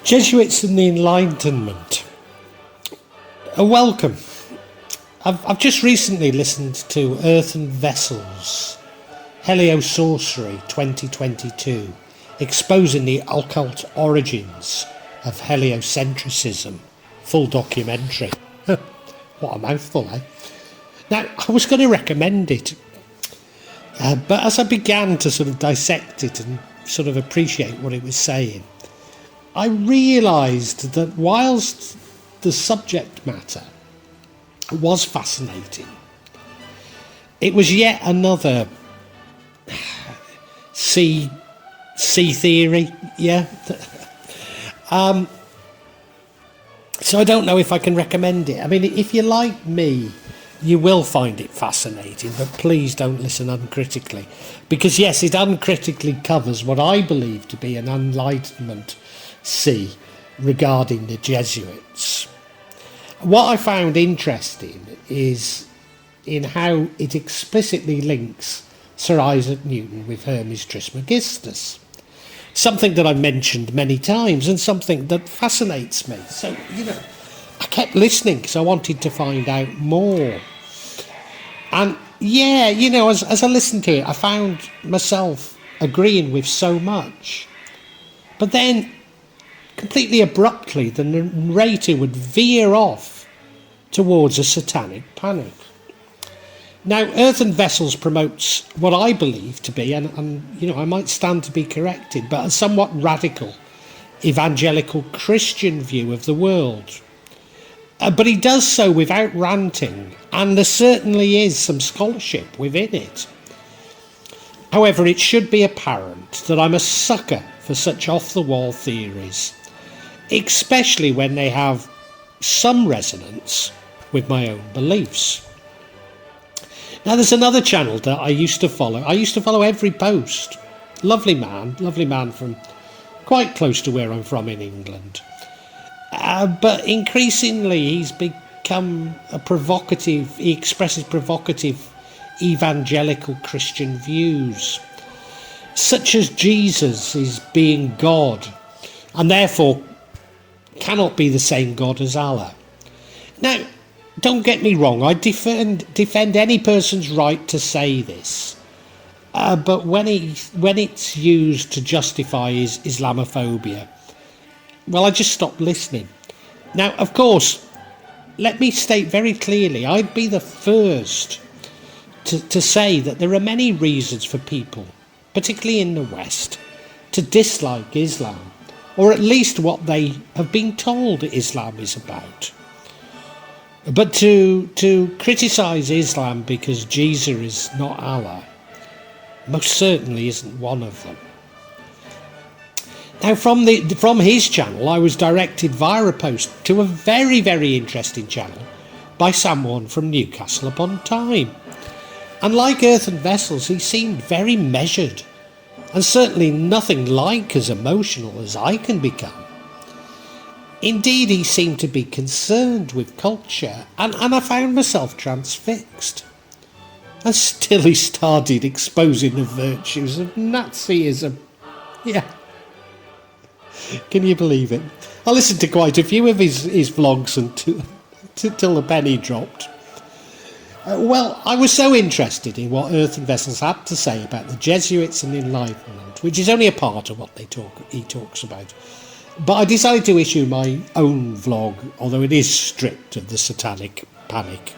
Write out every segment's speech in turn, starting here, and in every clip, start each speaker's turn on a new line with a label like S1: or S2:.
S1: Jesuits and the Enlightenment. Welcome. I've just recently listened to Earthen Vessels, Heliosorcery 2022, exposing the occult origins of heliocentrism. Full documentary. What a mouthful, eh? Now, I was going to recommend it, but as I began to sort of dissect it and sort of appreciate what it was saying, I realised that whilst the subject matter was fascinating, it was yet another sea theory, yeah. So I don't know if I can recommend it. I mean, if you like me, you will find it fascinating, but please don't listen uncritically, because yes, it uncritically covers what I believe to be an Enlightenment see regarding the Jesuits. What I found interesting is in how it explicitly links Sir Isaac Newton with Hermes Trismegistus, something that I've mentioned many times and something that fascinates me. So, I kept listening because I wanted to find out more. And yeah, as I listened to it, I found myself agreeing with so much. But then completely abruptly, the narrator would veer off towards a satanic panic. Now, Earthen Vessels promotes what I believe to be, and I might stand to be corrected, but a somewhat radical evangelical Christian view of the world. But he does so without ranting, and there certainly is some scholarship within it. However, it should be apparent that I'm a sucker for such off-the-wall theories, especially when they have some resonance with my own beliefs. Now, there's another channel that I used to follow. I used to follow every post. Lovely man from quite close to where I'm from in England. But increasingly he's become he expresses provocative evangelical Christian views, such as Jesus is being God, and therefore cannot be the same God as Allah. Now, don't get me wrong, I defend any person's right to say this, but when it's used to justify his Islamophobia, well, I just stopped listening. Now, of course, let me state very clearly, I'd be the first to say that there are many reasons for people, particularly in the West, to dislike Islam, or at least what they have been told Islam is about. But to criticise Islam because Jesus is not Allah most certainly isn't one of them. Now, from his channel, I was directed via a post to a very, very interesting channel by someone from Newcastle upon Tyne. And like Earthen Vessels, he seemed very measured, and certainly nothing like as emotional as I can become. Indeed, he seemed to be concerned with culture, and I found myself transfixed. And still he started exposing the virtues of Nazism. Yeah. Can you believe it? I listened to quite a few of his vlogs until the penny dropped. Well, I was so interested in what Earthen Vessels had to say about the Jesuits and the Enlightenment, which is only a part of what he talks about. But I decided to issue my own vlog, although it is stripped of the satanic panic.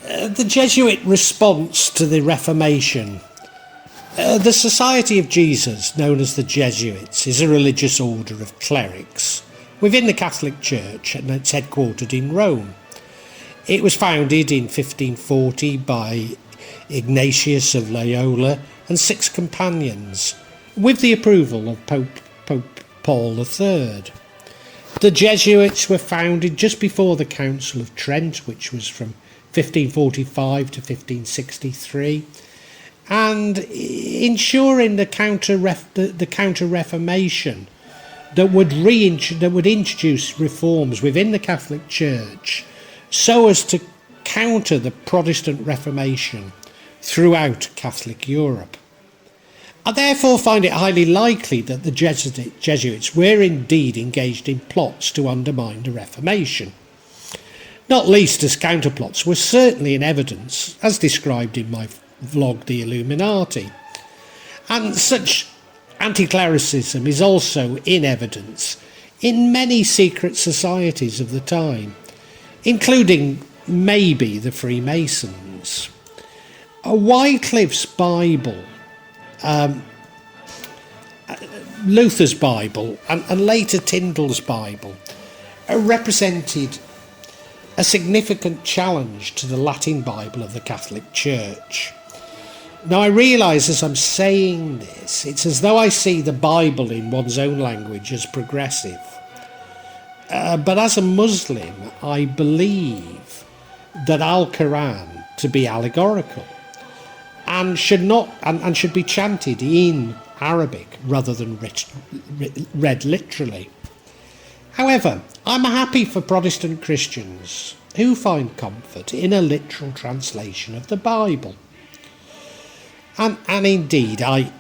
S1: The Jesuit response to the Reformation. The Society of Jesus, known as the Jesuits, is a religious order of clerics within the Catholic Church, and it's headquartered in Rome. It was founded in 1540 by Ignatius of Loyola and 6 companions, with the approval of Pope Paul III. The Jesuits were founded just before the Council of Trent, which was from 1545 to 1563, and ensuring the Counter-Reformation that would introduce reforms within the Catholic Church so as to counter the Protestant Reformation throughout Catholic Europe. I therefore find it highly likely that the Jesuits were indeed engaged in plots to undermine the Reformation, not least as counterplots were certainly in evidence, as described in my vlog, The Illuminati. And such anti-clericism is also in evidence in many secret societies of the time, including maybe the Freemasons. Wycliffe's Bible, Luther's Bible, and later Tindall's Bible represented a significant challenge to the Latin Bible of the Catholic Church. Now, I realise as I'm saying this, it's as though I see the Bible in one's own language as progressive. But as a Muslim, I believe that Al-Quran to be allegorical and should be chanted in Arabic rather than read literally. However, I'm happy for Protestant Christians who find comfort in a literal translation of the Bible. And indeed, I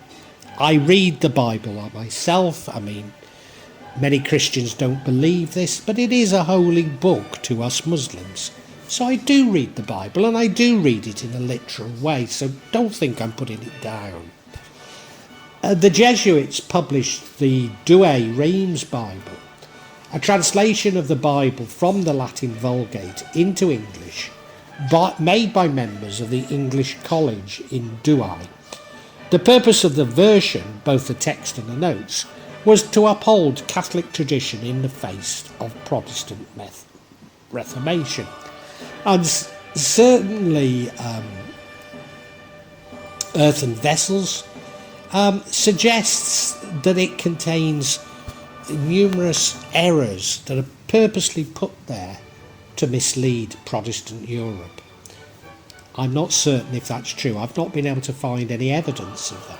S1: read the Bible myself. I mean, many Christians don't believe this, but it is a holy book to us Muslims. So I do read the Bible, and I do read it in a literal way, so don't think I'm putting it down. The Jesuits published the Douay Rheims Bible, a translation of the Bible from the Latin Vulgate into English, made by members of the English College in Douay. The purpose of the version, both the text and the notes, was to uphold Catholic tradition in the face of Protestant Reformation. And certainly Earthen Vessels suggests that it contains numerous errors that are purposely put there to mislead Protestant Europe. I'm not certain if that's true. I've not been able to find any evidence of that.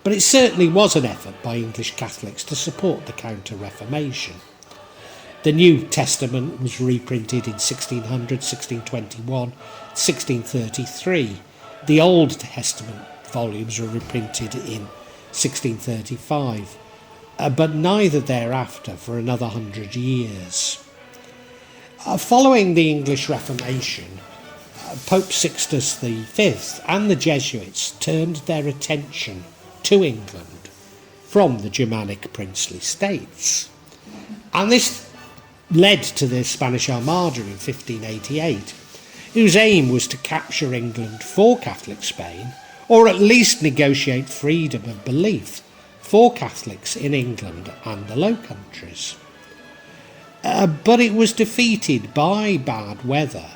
S1: But it certainly was an effort by English Catholics to support the Counter-Reformation. The New Testament was reprinted in 1600, 1621, 1633. The Old Testament volumes were reprinted in 1635, but neither thereafter for another 100 years. Following the English Reformation, Pope Sixtus V and the Jesuits turned their attention to England from the Germanic princely states. And this led to the Spanish Armada in 1588, whose aim was to capture England for Catholic Spain, or at least negotiate freedom of belief for Catholics in England and the Low Countries. But it was defeated by bad weather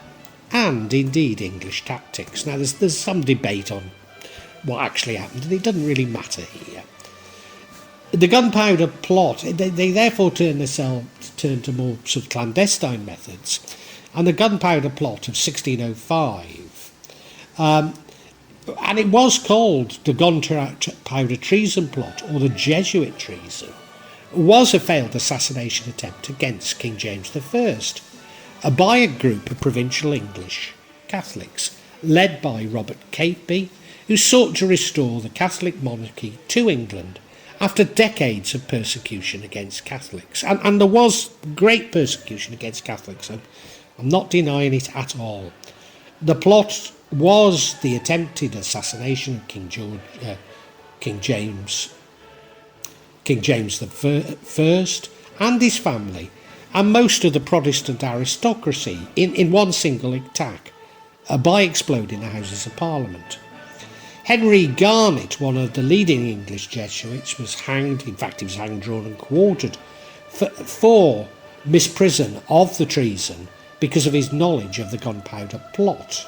S1: and indeed English tactics. Now there's some debate on what actually happened, and it doesn't really matter here. The gunpowder plot, they therefore turned to more sort of clandestine methods, and the gunpowder plot of 1605, and it was called the gunpowder treason plot, or the Jesuit treason, was a failed assassination attempt against King James I, by a group of provincial English Catholics, led by Robert Catesby, who sought to restore the Catholic monarchy to England after decades of persecution against Catholics. And there was great persecution against Catholics, and I'm not denying it at all. The plot was the attempted assassination of King James I and his family, and most of the Protestant aristocracy in one single attack by exploding the Houses of Parliament. Henry Garnet, one of the leading English Jesuits, was hanged. In fact, he was hanged, drawn and quartered for misprision of the treason because of his knowledge of the gunpowder plot.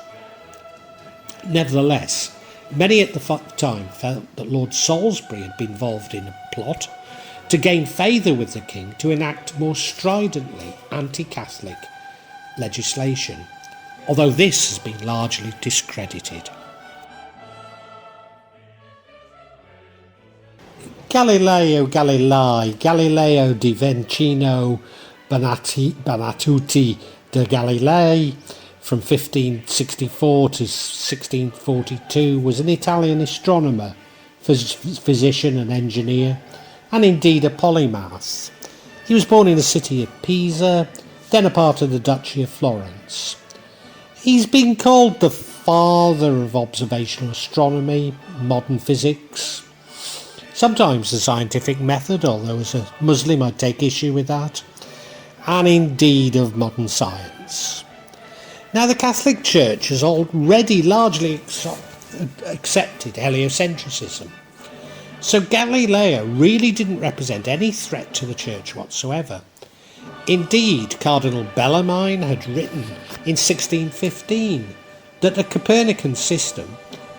S1: Nevertheless, many at the time felt that Lord Salisbury had been involved in a plot to gain favour with the king to enact more stridently anti-Catholic legislation, although this has been largely discredited. Galileo Galilei, Galileo di Vicino Banatuti de Galilei, from 1564 to 1642, was an Italian astronomer, physician and engineer, and indeed a polymath. He was born in the city of Pisa, then a part of the Duchy of Florence. He's been called the father of observational astronomy, modern physics, sometimes the scientific method, although as a Muslim I'd take issue with that, and indeed of modern science. Now, the Catholic Church has already largely accepted heliocentrism, so Galileo really didn't represent any threat to the Church whatsoever. Indeed, Cardinal Bellarmine had written in 1615 that the Copernican system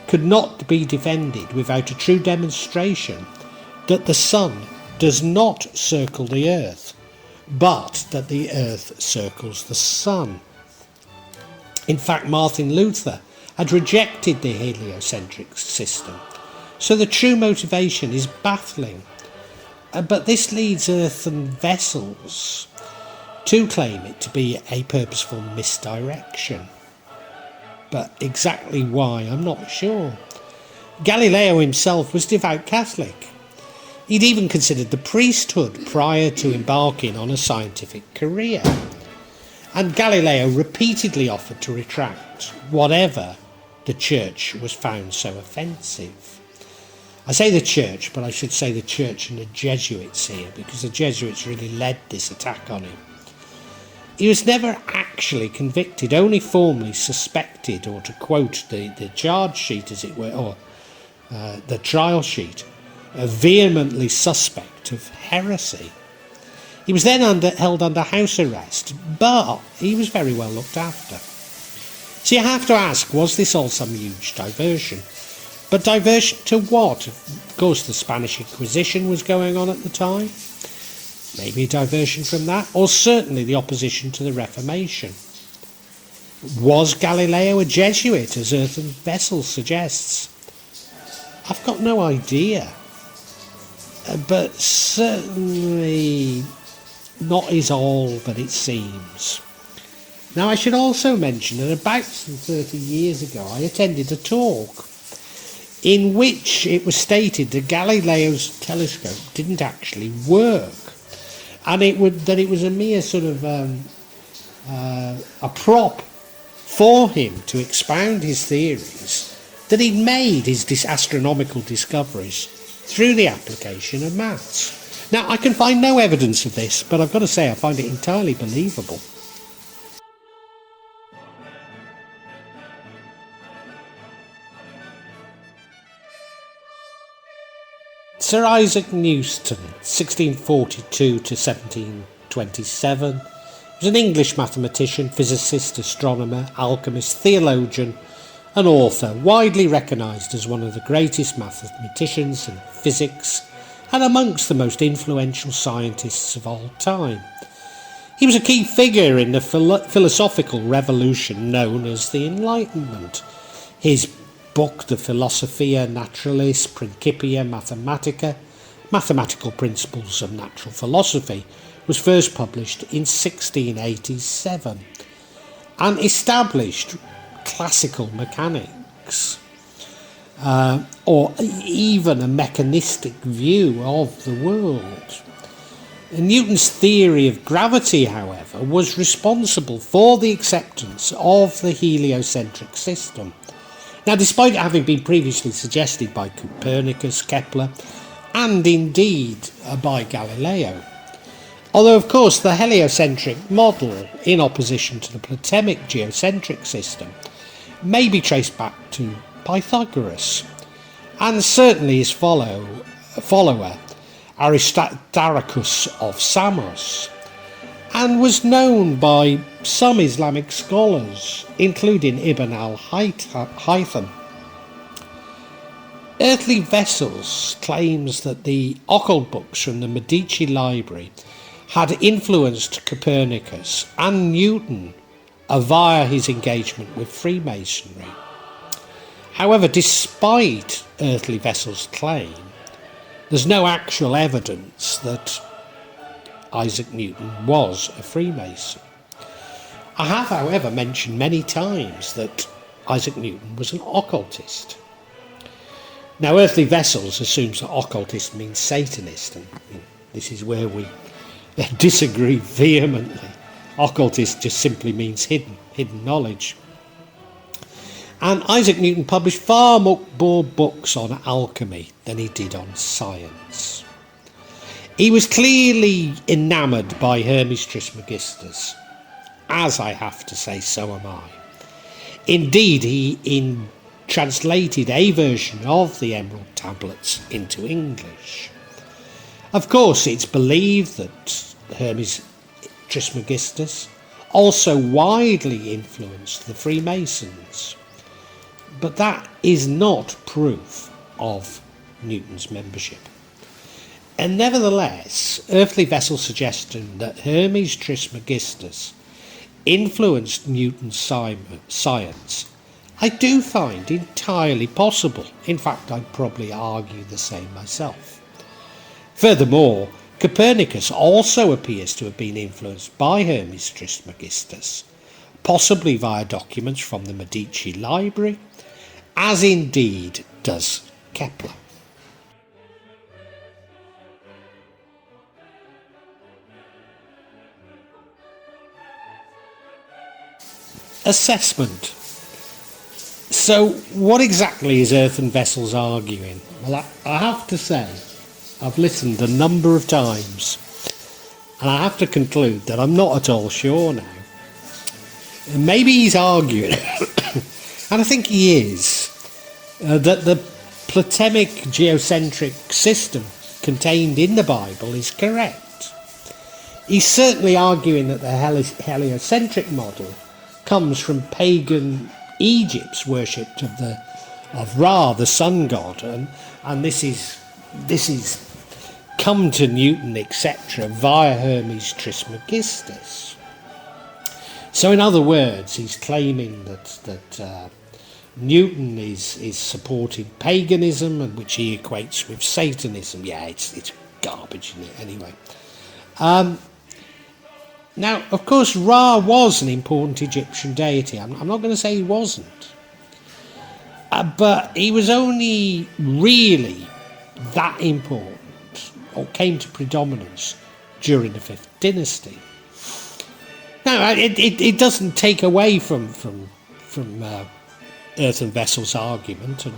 S1: could not be defended without a true demonstration that the sun does not circle the earth, but that the earth circles the sun. In fact, Martin Luther had rejected the heliocentric system, so the true motivation is baffling. But this leads earthen vessels to claim it to be a purposeful misdirection. But exactly why, I'm not sure. Galileo himself was devout Catholic. He'd even considered the priesthood prior to embarking on a scientific career. And Galileo repeatedly offered to retract whatever the Church was found so offensive. I say the Church, but I should say the Church and the Jesuits here, because the Jesuits really led this attack on him. He was never actually convicted, only formally suspected, or to quote the charge sheet as it were, or the trial sheet, vehemently suspect of heresy. He was then held under house arrest, but he was very well looked after. So you have to ask, was this all some huge diversion? But diversion to what? Of course, the Spanish Inquisition was going on at the time. Maybe a diversion from that, or certainly the opposition to the Reformation. Was Galileo a Jesuit, as Earthen Vessel suggests? I've got no idea. But certainly not is all that it seems. Now, I should also mention that about some 30 years ago I attended a talk in which it was stated that Galileo's telescope didn't actually work, and that it was a mere sort of a prop for him to expound his theories, that he'd made his astronomical discoveries through the application of maths. Now, I can find no evidence of this, but I've got to say I find it entirely believable. Sir Isaac Newton, 1642 to 1727, was an English mathematician, physicist, astronomer, alchemist, theologian and author, widely recognised as one of the greatest mathematicians in physics and amongst the most influential scientists of all time. He was a key figure in the philosophical revolution known as the Enlightenment. His book, the Philosophia Naturalis Principia Mathematica, Mathematical Principles of Natural Philosophy, was first published in 1687 and established classical mechanics, or even a mechanistic view of the world. Newton's theory of gravity, however, was responsible for the acceptance of the heliocentric system. Now, despite it having been previously suggested by Copernicus, Kepler, and indeed by Galileo, although of course the heliocentric model, in opposition to the Ptolemaic geocentric system, may be traced back to Pythagoras, and certainly his follower Aristarchus of Samos, and was known by some Islamic scholars, including Ibn al-Haytham. Earthly Vessels claims that the occult books from the Medici library had influenced Copernicus and Newton via his engagement with Freemasonry. However, despite Earthly Vessels' claim, There's no actual evidence that Isaac Newton was a Freemason. I have, however, mentioned many times that Isaac Newton was an occultist. Now, Earthly Vessels assumes that occultist means Satanist, and this is where we disagree vehemently. Occultist just simply means hidden knowledge. And Isaac Newton published far more books on alchemy than he did on science. He was clearly enamoured by Hermes Trismegistus, as I have to say, so am I. Indeed, he translated a version of the Emerald Tablets into English. Of course, it's believed that Hermes Trismegistus also widely influenced the Freemasons, but that is not proof of Newton's membership. And nevertheless, Earthly Vessel's suggestion that Hermes Trismegistus influenced Newton's science, I do find entirely possible. In fact, I'd probably argue the same myself. Furthermore, Copernicus also appears to have been influenced by Hermes Trismegistus, possibly via documents from the Medici library, as indeed does Kepler. Assessment. So, what exactly is Earthen Vessels arguing? Well, I have to say, I've listened a number of times, and I have to conclude that I'm not at all sure now. Maybe he's arguing, and I think he is, that the Platonic geocentric system contained in the Bible is correct. He's certainly arguing that the heliocentric model comes from pagan Egypt's worship of Ra, the sun god, and this is come to Newton, etc., via Hermes Trismegistus. So, in other words, he's claiming that Newton is supporting paganism, and which he equates with Satanism. Yeah, it's garbage, isn't it? Anyway. Now, of course, Ra was an important Egyptian deity. I'm not going to say he wasn't. But he was only really that important, or came to predominance, during the 5th dynasty. Now, it doesn't take away from Earthen Vessels' argument, and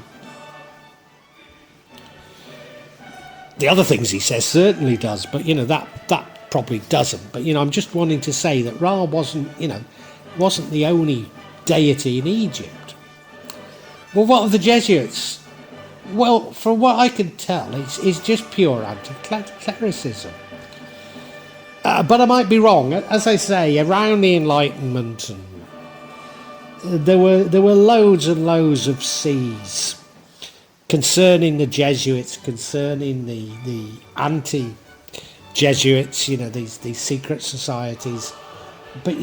S1: the other things he says certainly does, but that probably doesn't. But I'm just wanting to say that Ra wasn't the only deity in Egypt. Well, what of the Jesuits? Well, from what I can tell, it's just pure anti-clericism. But I might be wrong. As I say, around the Enlightenment, there were loads and loads of seas concerning the Jesuits, concerning the anti-Jesuits, these secret societies. But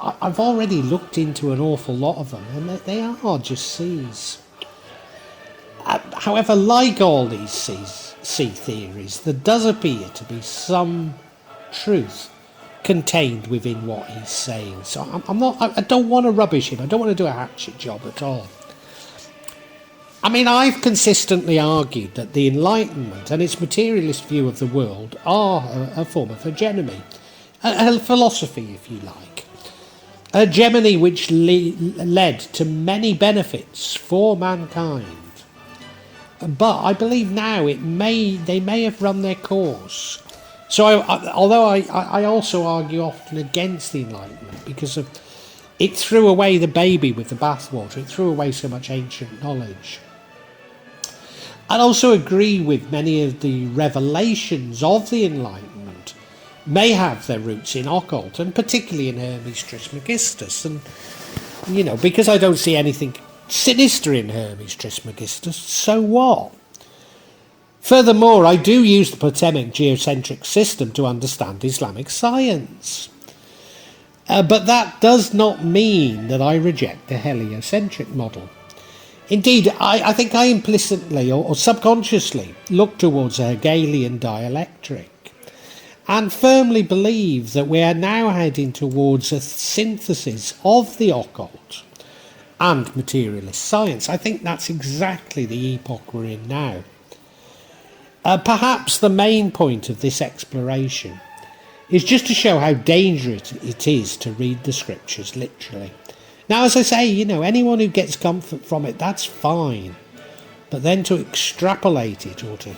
S1: I've already looked into an awful lot of them, and they are just seas. However, like all these sea theories, there does appear to be some truth contained within what he's saying. So I don't want to rubbish him. I don't want to do a hatchet job at all. I mean, I've consistently argued that the Enlightenment and its materialist view of the world are a form of hegemony, a philosophy, if you like. A hegemony which led to many benefits for mankind. But I believe now they may have run their course. So although I also argue often against the Enlightenment, because it threw away the baby with the bathwater, it threw away so much ancient knowledge. I also agree with many of the revelations of the Enlightenment may have their roots in occult, and particularly in Hermes Trismegistus. And, because I don't see anything sinister in Hermes Trismegistus, so what? Furthermore, I do use the Platonic geocentric system to understand Islamic science. But that does not mean that I reject the heliocentric model. Indeed, I think I implicitly or subconsciously look towards a Hegelian dialectic and firmly believe that we are now heading towards a synthesis of the occult and materialist science. I think that's exactly the epoch we're in now. Perhaps the main point of this exploration is just to show how dangerous it is to read the scriptures literally. Now, as I say, anyone who gets comfort from it, that's fine. But then to extrapolate it or to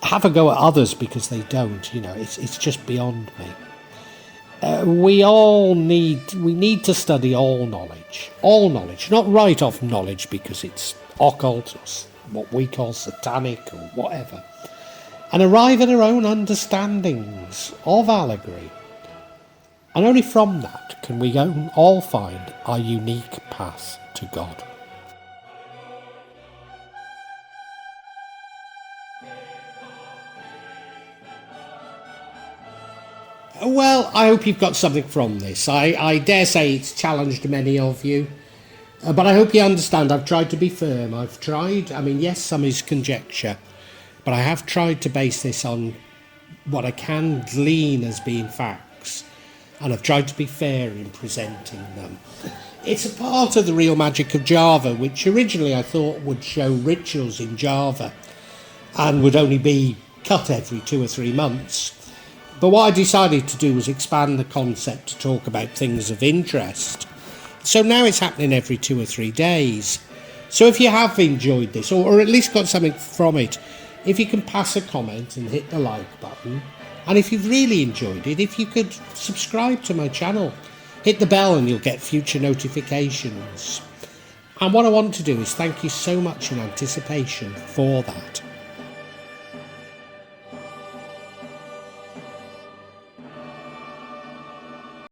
S1: have a go at others because they don't, it's just beyond me. We need to study all knowledge, not write off knowledge because it's occult or what we call satanic or whatever, and arrive at our own understandings of allegory. And only from that can we all find our unique path to God. Well, I hope you've got something from this. I dare say it's challenged many of you. But I hope you understand I've tried to be firm. Yes, some is conjecture. But I have tried to base this on what I can glean as being facts. And I've tried to be fair in presenting them. It's a part of the real magic of Java, which originally I thought would show rituals in Java and would only be cut every 2 or 3 months. But what I decided to do was expand the concept to talk about things of interest. So now it's happening every 2 or 3 days. So if you have enjoyed this, or at least got something from it, if you can pass a comment and hit the like button, and if you've really enjoyed it, if you could subscribe to my channel, hit the bell and you'll get future notifications. And what I want to do is thank you so much in anticipation for that.